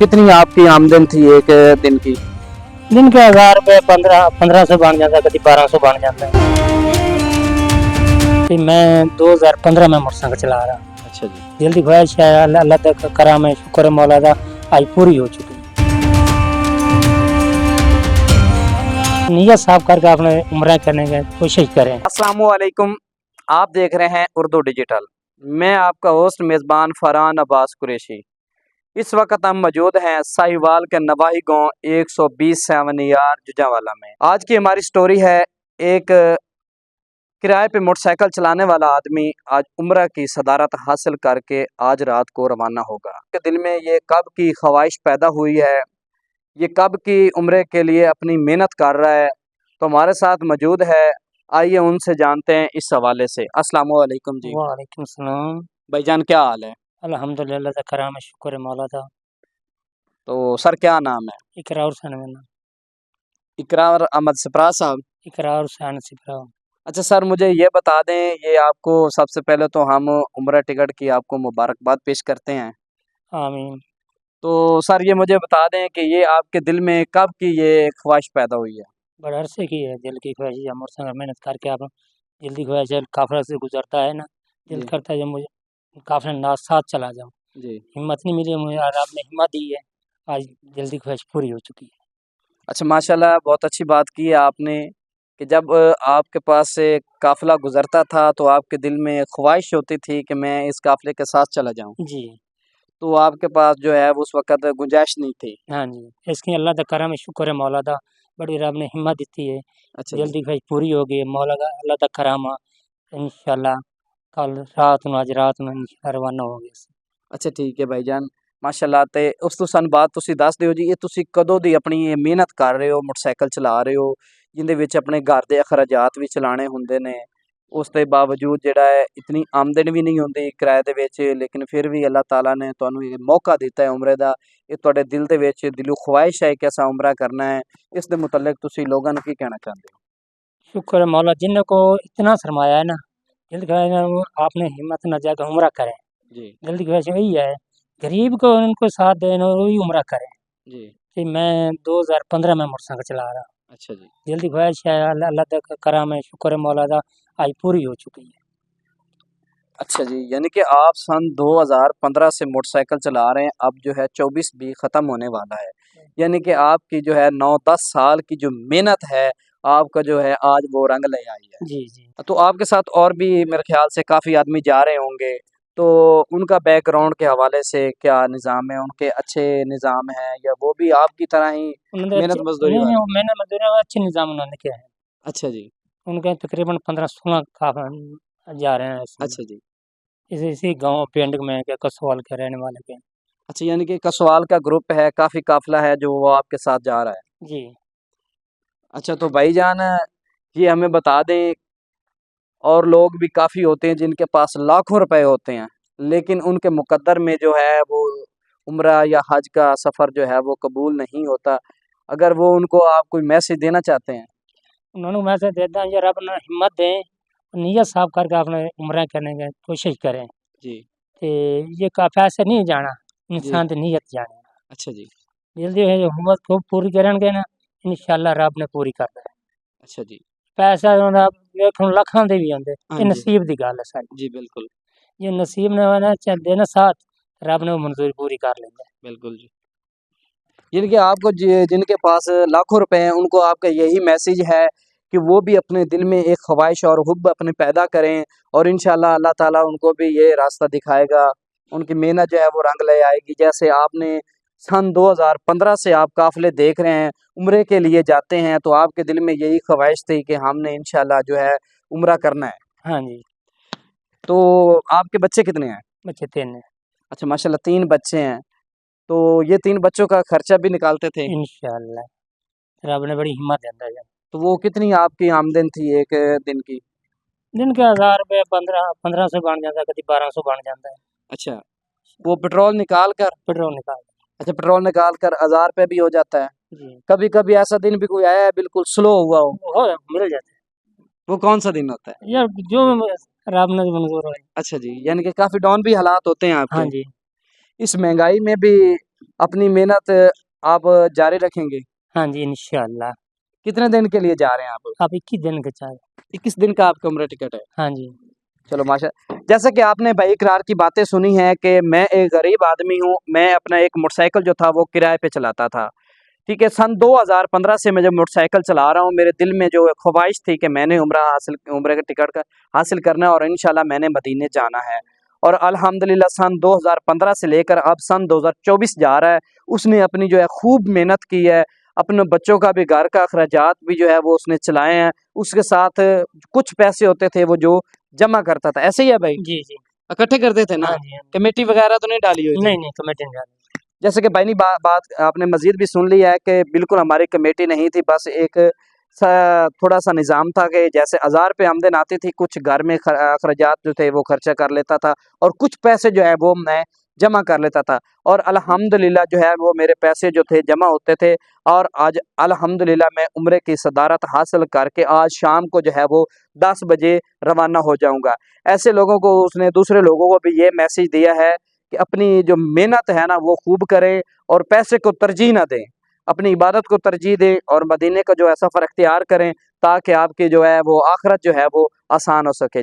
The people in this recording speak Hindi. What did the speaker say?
कितनी आपकी आमदन थी एक दिन की? दिन के 1000 रुपए 1500 बन जाता, कभी 1200 बन जाता है। कि मैं 2015 में मोटरसाइकिल चला रहा। अच्छा जी। दिल की ख्वाहिश है, अल्लाह तक करम है, शुक्र है मौला दा, आज पूरी हो चुकी है। नीयत साफ करके अपने उम्र करने की कोशिश करें। अस्सलामुअलैकुम, आप देख रहे हैं उर्दू डिजिटल। मैं आपका होस्ट मेज़बान फरहान अब्बास कुरैशी। इस वक्त हम मौजूद हैं साहिवाल के नवाही गांव 120 सेवनियार जुजावाला में। आज की हमारी स्टोरी है एक किराए पे मोटरसाइकिल चलाने वाला आदमी आज उम्रा की सदारत हासिल करके आज रात को रवाना होगा। के दिल में ये कब की ख्वाहिश पैदा हुई है, ये कब की उम्रे के लिए अपनी मेहनत कर रहा है, तो हमारे साथ मौजूद है। आइए उनसे जानते हैं इस हवाले से। अस्सलाम वालेकुम जी। वालेकुम सलाम। भाईजान क्या हाल है? अल्हम्दुलिल्लाह, अल्लाह दा करम है, शुक्र है मौला दा। तो सर क्या नाम है? इकरार हुसैन मेरा नाम। इकरार अहमद सप्रा साहब। इकरार हुसैन सिपरा। अच्छा सर, मुझे ये बता दें, ये आपको सबसे पहले तो हम उम्रा टिकट की आपको मुबारकबाद पेश करते हैं। आमीन। तो सर ये मुझे बता दें कि ये आपके दिल में कब की ये ख्वाहिश पैदा हुई है? बड़े अरसे की है दिल की ख्वाहिश, या मोटरसाइकिल मेहनत करके आप जल्दी ख्वाहिश है, काफिला से गुजरता है ना, दिल जी करता है जब मुझे काफिले ना साथ चला जाऊं। जी। हिम्मत नहीं मिली मुझे, और आपने हिम्मत दी है, आज जल्दी ख्वाहिश पूरी हो चुकी है। अच्छा माशाल्लाह, बहुत अच्छी बात की है आपने कि जब आपके पास से काफ़िला गुज़रता था तो आपके दिल में ख्वाहिश होती थी कि मैं इस काफ़िले के साथ चला जाऊँ। जी। तो आपके पास जो है वो उस वक़्त गुंजाइश नहीं थी। हाँ जी, इसकी अल्लाह दा करम है, शुक्र है मौला दा, बड़ी रब ने हिम्मत दी है, अच्छा जी। जल्दी ख्वाहिश पूरी हो गई है, मौला का अल्लाह दा करम है। इंशाल्लाह कल रात ਨੂੰ ਅੱਜ ਰਾਤ ਨੂੰ ਰਵਾਨਾ ਹੋ ਗਏ। अच्छा ठीक है भाईजान, माशाल्लाह। ते उस तो सन बात तुसी दस दिओ जी, ये तुसी कदों दी अपनी ये मेहनत कर रहे हो, मोटरसाइकिल चला रहे हो, जिंदे विच अपने घर दे अखराजात भी चलाने हुंदे ने, उस दे बावजूद जेड़ा है इतनी आमदन भी नहीं हुंदी किराए दे विच, लेकिन फिर भी अल्लाह ताला ने तुहानू ये मौका दिता है उम्रे दा, ये तुहाडे दिल दे विच दिलो ख्वाहिश है कि असां उम्रा करना है, इस दे मुतल्लिक तुसी लोगां नू की कहना चाहंदे हो? शुक्र है मौला, जिन को इतना सरमाया है ना, जल्दी ख्वाहिश है, वो आपने हिम्मत न जाकर उम्रा करें। जी जल्दी ख्वाहिश वही है, गरीब को उनको साथ देना, वही उम्रा करें। जी। कि मैं 2015 में मोटरसाइकिल चला रहा। अच्छा जी। जल्दी ख्वाहिश है, अल्लाह अल्लाह दा करम है, शुक्र है मौला दा, आज पूरी हो चुकी है। अच्छा जी, यानी कि आप सन 2015 से मोटरसाइकिल चला रहे हैं, अब जो है 24 भी ख़त्म होने वाला है। यानी कि आपकी जो है 9-10 साल की जो मेहनत है, आपका जो है आज वो रंग ले आई है। जी, जी। तो आपके साथ और भी मेरे ख़्याल से काफ़ी आदमी जा रहे होंगे, तो उनका बैकग्राउंड के हवाले से क्या निज़ाम है? उनके अच्छे निज़ाम हैं या वो भी आपकी तरह ही उन्होंने मेहनत अच्छे मज़दूरी नहीं, नहीं, वाले? वो मैंने मज़दूरी अच्छे निज़ाम उन्होंने किया है। अच्छा जी। उनके तकरीबन 15-16 जा रहे हैं इसमें। अच्छा जी। इसी गाँव पिंड में के कसवाल के रहने वाले के। अच्छा, यानी कि कसवाल का ग्रुप है, काफ़ी काफ़िला है जो वो आपके साथ जा रहा है। जी। अच्छा तो भाईजान, ये हमें बता दें, और लोग भी काफ़ी होते हैं जिनके पास लाखों रुपए होते हैं, लेकिन उनके मुकद्दर में जो है वो उम्रा या हज का सफ़र जो है वो कबूल नहीं होता। अगर वो उनको आप कोई मैसेज देना चाहते हैं? उन्होंने मैसेज देता है, यार अपना हिम्मत दें, नीयत साफ करके अपने उम्रा करने की कोशिश करें। जी ते ये काफ़ी ऐसे नहीं जाना, जी। इंसान की नीयत जाने। अच्छा जी। जल्दी है हुम्मत खूब पूरी करेंगे ना, इंशाल्लाह रब ने पूरी कर देना। अच्छा जी। पैसा होना वेखो लखां दे भी आंदे, हाँ ये जी। नसीब दी गल है सारी। जी बिल्कुल। जे नसीब ने होना च देना साथ, रब ने वो मंजूरी पूरी कर लेंदा है। बिल्कुल जी। यानी कि आपको जिनके पास लाखों रुपए हैं, उनको आपका यही मैसेज है कि वो भी अपने दिल में एक ख्वाहिश और हुब्ब अपने पैदा करें, और इंशाल्लाह अल्लाह ताला उनको भी ये रास्ता दिखाएगा। उनकी मेहनत जो है वो रंग ले आएगी। जैसे आपने सन 2015 से आप काफ़िले देख रहे हैं, उम्रे के लिए जाते हैं, तो आपके दिल में यही ख्वाहिश थी कि हमने इंशाल्लाह जो है उम्रा करना है। हाँ जी, तो आपके बच्चे कितने हैं? बच्चे 3 हैं। अच्छा माशाल्लाह, 3 बच्चे हैं। तो ये 3 बच्चों का खर्चा भी निकालते थे? इंशाल्लाह रब ने बड़ी हिम्मत देंदा है। तो वो कितनी आपकी आमदन थी एक दिन की? दिन के 1000 रुपए 1500 बन जाता है, कभी 1200 बन जाता है। अच्छा, वो पेट्रोल निकाल कर, पेट्रोल निकाल। अच्छा पेट्रोल निकाल कर 1000 रुपए भी हो जाता है। जी। कभी-कभी ऐसा दिन भी कोई आया है बिल्कुल स्लो हुआ हो? हो मिल जाता वो कौन-सा दिन होता है? है। यार जो रब ने मंजूर हो। अच्छा जी, यानी कि काफ़ी डाउन भी हालात होते हैं हाँ आपके। जी। इस महंगाई में भी अपनी मेहनत आप जारी रखेंगे? हाँ जी, इंशाल्लाह। कितने दिन के लिए जा रहे हैं आप? आप 21 दिन के चाहे। 21 दिन का आपका उम्र टिकट है। हाँ जी। चलो माशा, जैसा कि आपने भाई इकरार की बातें सुनी है कि मैं एक गरीब आदमी हूँ, मैं अपना एक मोटरसाइकिल जो था वो किराए पे चलाता था। ठीक है, सन 2015 से मैं जब मोटरसाइकिल चला रहा हूँ, मेरे दिल में जो ख्वाहिश थी कि मैंने उम्रे का टिकट का हासिल करना है और इंशाल्लाह मैंने मदीने जाना है। और अल्हम्दुलिल्लाह सन 2015 से लेकर अब सन 2024 जा रहा है, उसने अपनी जो है खूब मेहनत की है, अपने बच्चों का भी घर का अखराजात भी जो है वो उसने चलाए हैं, उसके साथ कुछ पैसे होते थे वो जो जमा करता था। ऐसे ही है भाई? जी, जी। इकट्ठे करते थे ना? हाँ जी, हाँ जी। कमेटी वगैरह तो नहीं डाली हुई थी? नहीं, नहीं कमेटी नहीं डाली। जैसे कि भाई ने बात आपने मज़ीद भी सुन लिया है कि बिल्कुल हमारी कमेटी नहीं थी, बस एक थोड़ा-सा निज़ाम था कि जैसे 1000 रुपए आमदन आती थी, कुछ घर में अखराजात जो थे वो खर्चा कर लेता था और कुछ पैसे जो है वो मैं जमा कर लेता था और अल्हम्दुलिल्लाह जो है वो मेरे पैसे जो थे जमा होते थे और आज अल्हम्दुलिल्लाह मैं उम्रे की सदारत हासिल करके आज शाम को जो है वो 10 बजे रवाना हो जाऊँगा। ऐसे लोगों को उसने दूसरे लोगों को भी ये मैसेज दिया है कि अपनी जो मेहनत है ना वो खूब करें और पैसे को तरजीह ना दें, अपनी इबादत को तरजीह दें और मदीने का जो है सफ़र इख्तियार करें ताकि आपकी जो है वो आखिरत जो है वो आसान हो सके।